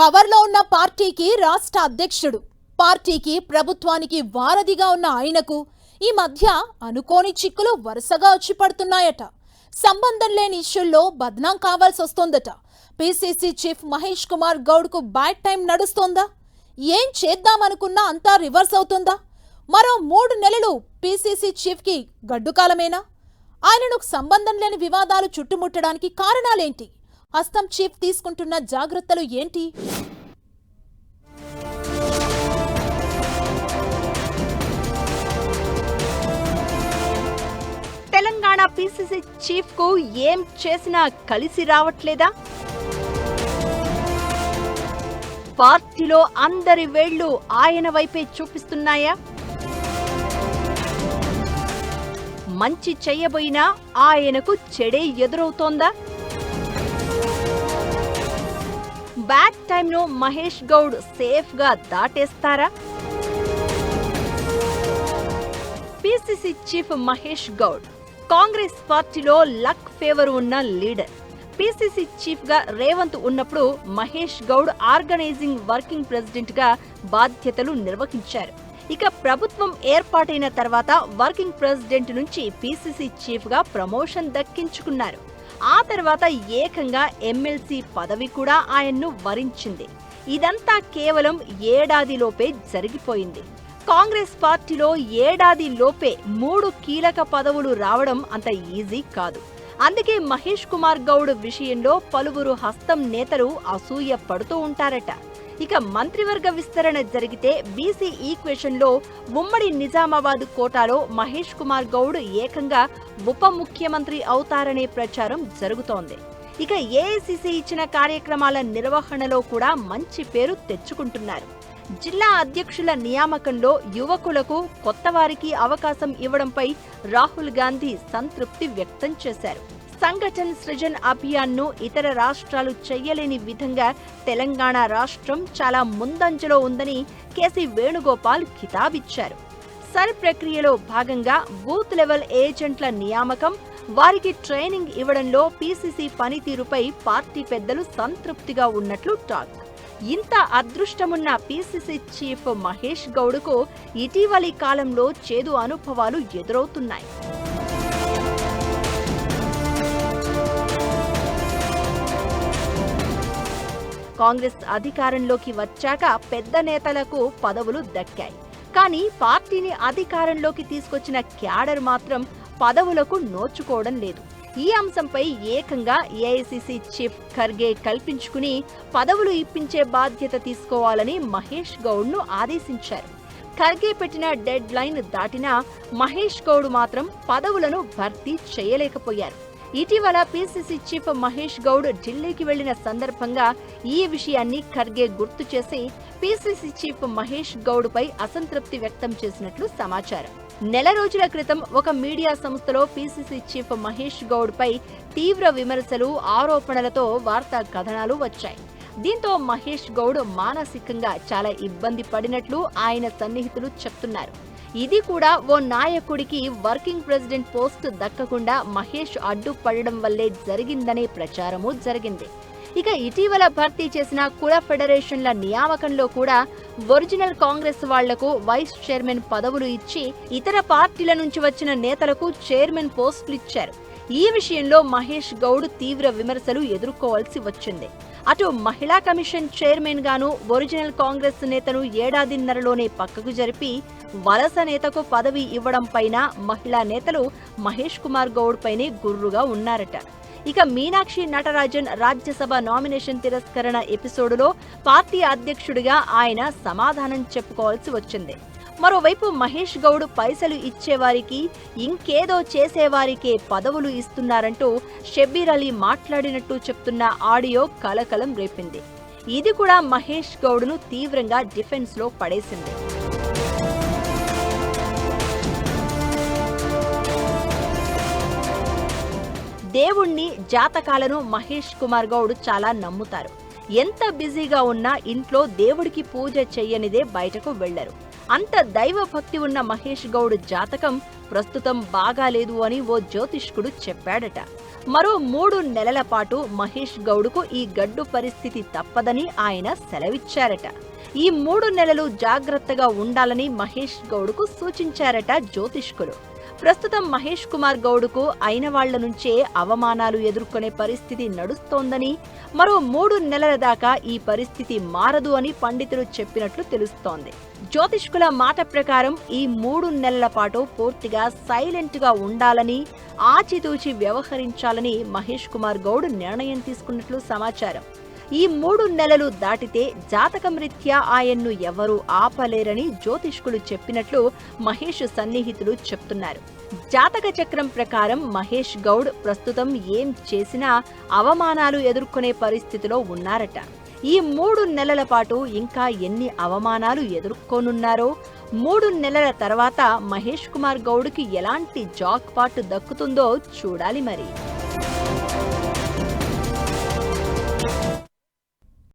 పవర్లో ఉన్న పార్టీకి రాష్ట్ర అధ్యక్షుడు, పార్టీకి ప్రభుత్వానికి వారధిగా ఉన్న ఆయనకు ఈ మధ్య అనుకోని చిక్కులు వరుసగా వచ్చి పడుతున్నాయట. సంబంధం లేని ఇష్యూల్లో బద్నాం కావాల్సి వస్తోందట. పిసిసి చీఫ్ మహేష్ కుమార్ గౌడ్కు బ్యాడ్ టైం నడుస్తోందా? ఏం చేద్దామనుకున్నా అంతా రివర్స్ అవుతుందా? మరో 3 నెలలు పిసిసి చీఫ్కి గడ్డుకాలమేనా? ఆయనను సంబంధం లేని వివాదాలు చుట్టుముట్టడానికి కారణాలేంటి? హస్తం చీఫ్ తీసుకుంటున్న జాగ్రత్తలు ఏంటి? తెలంగాణ పిసిసి చీఫ్ కు ఏం చేసినా కలిసి రావట్లేదా? పార్టీలో అందరి వేళ్లు ఆయన వైపే చూపిస్తున్నాయా? మంచి చెయ్యబోయినా ఆయనకు చెడే ఎదురవుతోందా? బ్యాడ్ టైంలో మహేష్ గౌడ్ సేఫ్ గా దాటేస్తారా? పిసిసి చీఫ్ మహేష్ గౌడ్ కాంగ్రెస్ పార్టీలో లక్ ఫేవర్ ఉన్న లీడర్. పిసిసి చీఫ్ గా రేవంత్ ఉన్నప్పుడు Mahesh Goud organising working president గా బాధ్యతలు నిర్వహించారు. ఇక ప్రభుత్వం ఏర్పాటైన తర్వాత వర్కింగ్ ప్రెసిడెంట్ నుంచి పిసిసి చీఫ్ గా ప్రమోషన్ దక్కించుకున్నారు. ఆ తర్వాత ఏకంగా ఎమ్మెల్సీ పదవి కూడా ఆయన్ను వరించింది. ఇదంతా కేవలం ఏడాదిలోపే జరిగిపోయింది. కాంగ్రెస్ పార్టీలో ఏడాదిలోపే 3 కీలక పదవులు రావడం అంత ఈజీ కాదు. అందుకే మహేష్ కుమార్ గౌడ్ విషయంలో పలువురు హస్తం నేతలు అసూయ పడుతూ ఉంటారట. ఇక మంత్రివర్గ విస్తరణ జరిగితే బీసీ ఈక్వేషన్ లో ఉమ్మడి నిజామాబాద్ కోటాలో మహేష్ కుమార్ గౌడ్ ఏకంగా ఉప ముఖ్యమంత్రి అవుతారనే ప్రచారం జరుగుతోంది. ఇక ఏఐసిసి ఇచ్చిన కార్యక్రమాల నిర్వహణలో కూడా మంచి పేరు తెచ్చుకుంటున్నారు. జిల్లా అధ్యక్షుల నియామకంలో యువకులకు, కొత్త వారికి అవకాశం ఇవ్వడంపై రాహుల్ గాంధీ సంతృప్తి వ్యక్తం చేశారు. సంఘటన్ సృజన్ అభియాన్ ను ఇతర రాష్ట్రాలు చెయ్యలేని విధంగా తెలంగాణ రాష్ట్రం చాలా ముందంజలో ఉందని కేసీ వేణుగోపాల్ కితాబిచ్చారు. సర్ ప్రక్రియలో భాగంగా బూత్ లెవెల్ ఏజెంట్ల నియామకం, వారికి ట్రైనింగ్ ఇవ్వడంలో పిసిసి పనితీరుపై పార్టీ పెద్దలు సంతృప్తిగా ఉన్నట్లు టాక్. ఇంత అదృష్టమున్న పిసిసి చీఫ్ మహేష్ గౌడ్కు ఇటీవలి కాలంలో చేదు అనుభవాలు ఎదురవుతున్నాయి. కాంగ్రెస్ అధికారంలోకి వచ్చాక పెద్ద నేతలకు పదవులు దక్కాయి. కానీ పార్టీని అధికారంలోకి తీసుకొచ్చిన క్యాడర్ మాత్రం పదవులకు నోచుకోవడం లేదు. ఈ అంశంపై ఏకంగా ఏఐసిసి చీఫ్ ఖర్గే కల్పించుకుని పదవులు ఇప్పించే బాధ్యత తీసుకోవాలని మహేష్ గౌడ్ను ఆదేశించారు. ఖర్గే పెట్టిన డెడ్ లైన్ దాటినా మహేష్ గౌడ్ మాత్రం పదవులను భర్తీ చేయలేకపోయారు. ఇటీవల పిసిసి చీఫ్ మహేష్ గౌడ్ ఢిల్లీకి వెళ్లిన సందర్భంగా ఈ విషయాన్ని ఖర్గే గుర్తు చేసి పిసిసి చీఫ్ మహేష్ గౌడ్ పై అసంతృప్తి వ్యక్తం చేసినట్లు సమాచారం. నెల రోజుల క్రితం ఒక మీడియా సంస్థలో పిసిసి చీఫ్ మహేష్ గౌడ్ పై తీవ్ర విమర్శలు, ఆరోపణలతో వార్తా కథనాలు వచ్చాయి. దీంతో మహేష్ గౌడ్ మానసికంగా చాలా ఇబ్బంది పడినట్లు ఆయన సన్నిహితులు చెప్తున్నారు. ఇది కూడా ఓ నాయకుడికి వర్కింగ్ ప్రెసిడెంట్ పోస్ట్ దక్కకుండా మహేష్ అడ్డుపడడం వల్లే జరిగిందనే ప్రచారమూ జరిగింది. ఇక ఇటీవల భర్తీ చేసిన కుల ఫెడరేషన్ల నియామకంలో కూడా ఒరిజినల్ కాంగ్రెస్ వాళ్లకు వైస్ చైర్మన్ పదవులు ఇచ్చి ఇతర పార్టీల నుంచి వచ్చిన నేతలకు చైర్మన్ పోస్టులు ఇచ్చారు. ఈ విషయంలో మహేష్ గౌడ్ తీవ్ర విమర్శలు ఎదుర్కోవాల్సి వచ్చింది. అటు మహిళా కమిషన్ చైర్మన్ గాను ఒరిజినల్ కాంగ్రెస్ నేతను ఏడాదిన్నరలోనే పక్కకు జరిపి వలస నేతకు పదవి ఇవ్వడం పైన మహిళా నేతలు మహేష్ కుమార్ గౌడ్ పైనే గుర్రుగా ఉన్నారట. ఇక మీనాక్షి నటరాజన్ రాజ్యసభ నామినేషన్ తిరస్కరణ ఎపిసోడులో పార్టీ అధ్యక్షుడిగా ఆయన సమాధానం చెప్పుకోవాల్సి వచ్చింది. మరోవైపు మహేష్ గౌడ్ పైసలు ఇచ్చేవారికి, ఇంకేదో చేసేవారికే పదవులు ఇస్తున్నారంటూ షబ్బీర్ అలీ మాట్లాడినట్టు చెప్తున్న ఆడియో కలకలం రేపింది. ఇది కూడా మహేష్ గౌడ్ను తీవ్రంగా డిఫెన్స్ లో పడేసింది. దేవుణ్ణి, జాతకాలను మహేష్ కుమార్ గౌడ్ చాలా నమ్ముతారు. ఎంత బిజీగా ఉన్నా ఇంట్లో దేవుడికి పూజ చెయ్యనిదే బయటకు వెళ్లరు. అంత దైవభక్తి ఉన్న మహేష్ గౌడ్ జాతకం ప్రస్తుతం బాగాలేదు అని ఓ జ్యోతిష్కుడు చెప్పాడట. మరో 3 నెలల పాటు మహేష్ గౌడ్కు ఈ గడ్డు పరిస్థితి తప్పదని ఆయన సెలవిచ్చారట. ఈ 3 నెలలు జాగ్రత్తగా ఉండాలని మహేష్ గౌడ్కు సూచించారట జ్యోతిష్కులు. ప్రస్తుతం మహేష్ కుమార్ గౌడ్కు అయిన వాళ్ల నుంచే అవమానాలు ఎదుర్కొనే పరిస్థితి నడుస్తోందని, మరో 3 నెలల దాకా ఈ పరిస్థితి మారదు అని పండితులు చెప్పినట్లు తెలుస్తోంది. జ్యోతిష్కుల మాట ప్రకారం ఈ 3 నెలల పాటు పూర్తిగా సైలెంట్గా ఉండాలని, ఆచితూచి వ్యవహరించాలని మహేష్ కుమార్ గౌడ్ నిర్ణయం తీసుకున్నట్లు సమాచారం. ఈ 3 నెలలు దాటితే జాతకం రీత్యా ఆయన్ను ఎవరూ ఆపలేరని జ్యోతిష్కులు చెప్పినట్లు మహేష్ సన్నిహితులు చెప్తున్నారు. జాతక చక్రం ప్రకారం మహేష్ గౌడ్ ప్రస్తుతం ఏం చేసినా అవమానాలు ఎదుర్కొనే పరిస్థితిలో ఉన్నారట. ఈ 3 నెలల పాటు ఇంకా ఎన్ని అవమానాలు ఎదుర్కోనున్నారో, 3 నెలల తర్వాత మహేష్ కుమార్ గౌడ్కి ఎలాంటి జాక్ పాట్ దక్కుతుందో చూడాలి మరి.